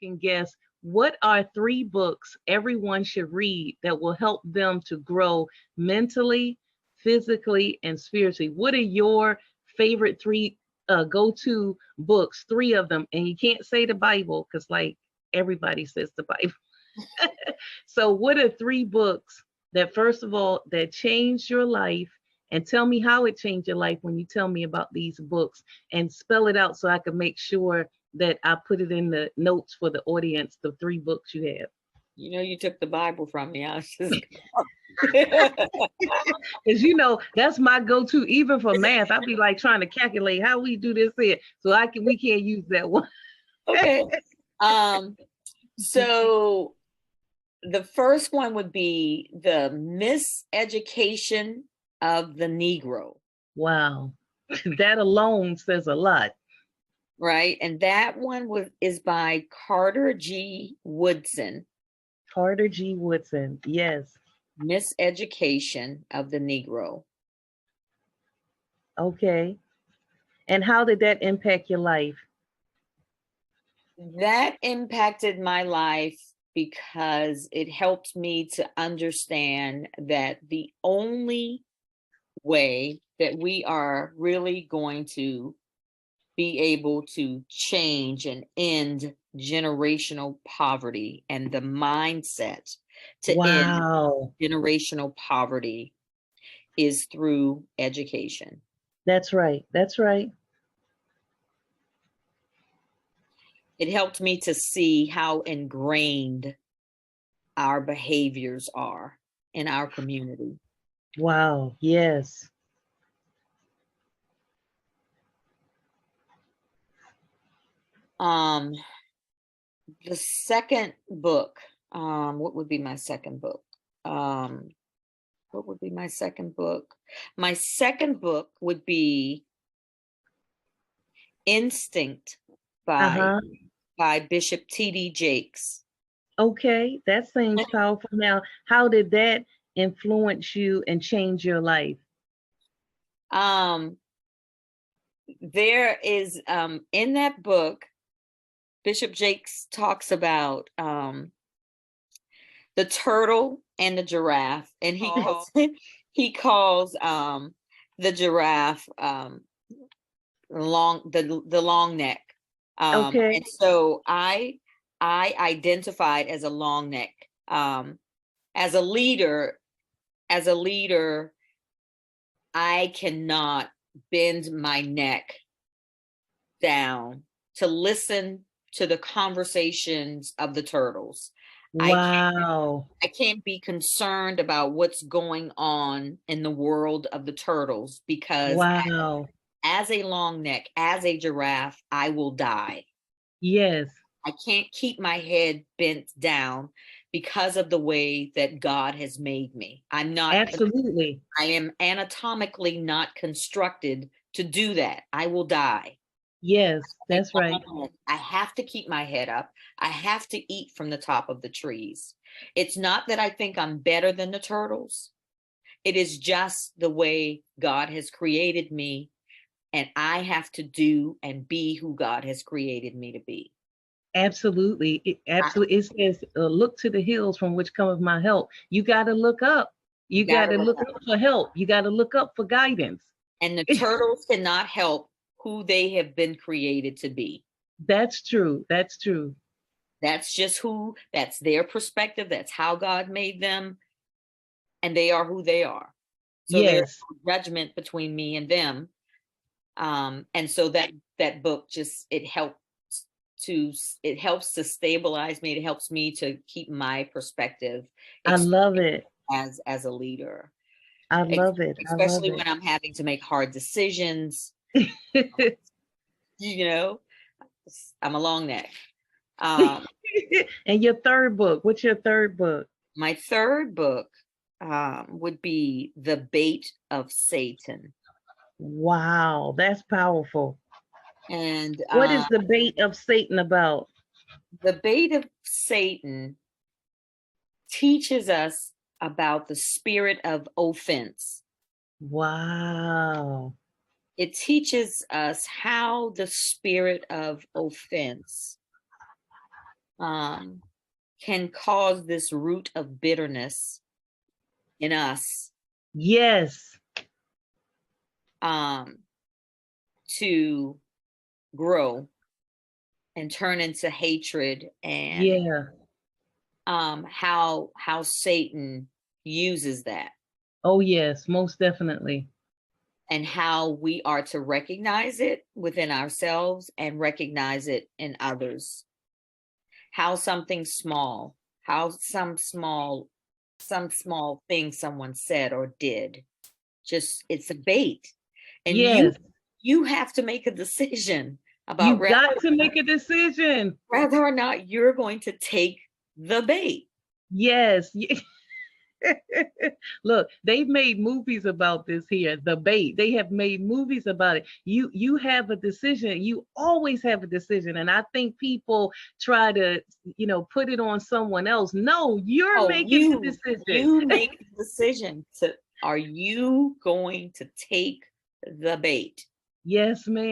asking guests, what are three books everyone should read that will help them to grow mentally, physically, and spiritually? What are your favorite three go-to books? Three of them, and you can't say the Bible because, like, everybody says the Bible. So, what are three books that, first of all, that changed your life? And tell me how it changed your life when you tell me about these books, and spell it out so I can make sure that I put it in the notes for the audience, the three books you have. You know, you took the Bible from me. I was just Because that's my go-to, even for math. I'd be like trying to calculate how we do this here. So we can't use that one. okay. So the first one would be The Miseducation of the Negro. Wow. That alone says a lot. Right. And that one is by Carter G. Woodson. Carter G. Woodson. Yes. Miseducation of the Negro. Okay. And how did that impact your life? That impacted my life because it helped me to understand that the only way that we are really going to be able to change and end generational poverty and the mindset to end generational poverty is through education. That's right. That's right. It helped me to see how ingrained our behaviors are in our community. Wow. Yes. The second book, what would be my second book? What would be my second book? My second book would be Instinct by Bishop T.D. Jakes. Okay, that seems powerful. Now, how did that influence you and change your life? There is in that book, Bishop Jakes talks about the turtle and the giraffe, and he calls the giraffe the long neck. Okay. And so I identified as a long neck. As a leader, I cannot bend my neck down to listen to the conversations of the turtles. Wow. I can't be concerned about what's going on in the world of the turtles because as a long neck, as a giraffe, I will die. Yes. I can't keep my head bent down because of the way that God has made me. I'm not. Absolutely. I am anatomically not constructed to do that. I will die. Yes, that's right. I have to keep my head up. I have to eat from the top of the trees. It's not that I think I'm better than the turtles. It is just the way God has created me, and I have to do and be who God has created me to be. Absolutely. It says, look to the hills from which cometh my help. You got to look up. You got to look up for help. You got to look up for guidance. And the turtles cannot help who they have been created to be. That's true. That's true. That's just that's their perspective. That's how God made them. And they are who they are. So there's no judgment between me and them. And so that book just, it helps to stabilize me. It helps me to keep my perspective. I love it. As a leader. I love it. Especially when I'm having to make hard decisions. You know, I'm a long neck. And your third book, what's your third book? My third book would be The Bait of Satan. Wow, that's powerful. And what is The Bait of Satan about? The Bait of Satan teaches us about the spirit of offense. Wow. It teaches us how the spirit of offense can cause this root of bitterness in us Yes. To grow and turn into hatred, and Yeah. how Satan uses that, Oh, yes, most definitely. and how we are to recognize it within ourselves and recognize it in others. How something small, how some small thing someone said or did, just it's a bait. And Yes. you have to make a decision You about got to make a decision. whether or not you're going to take the bait. Yes. Look, they've made movies about this here, the bait. They have made movies about it. You have a decision. You always have a decision. And I think people try to, put it on someone else. No, you're Oh, making the decision. you make the decision to, are you going to take the bait? Yes, ma'am.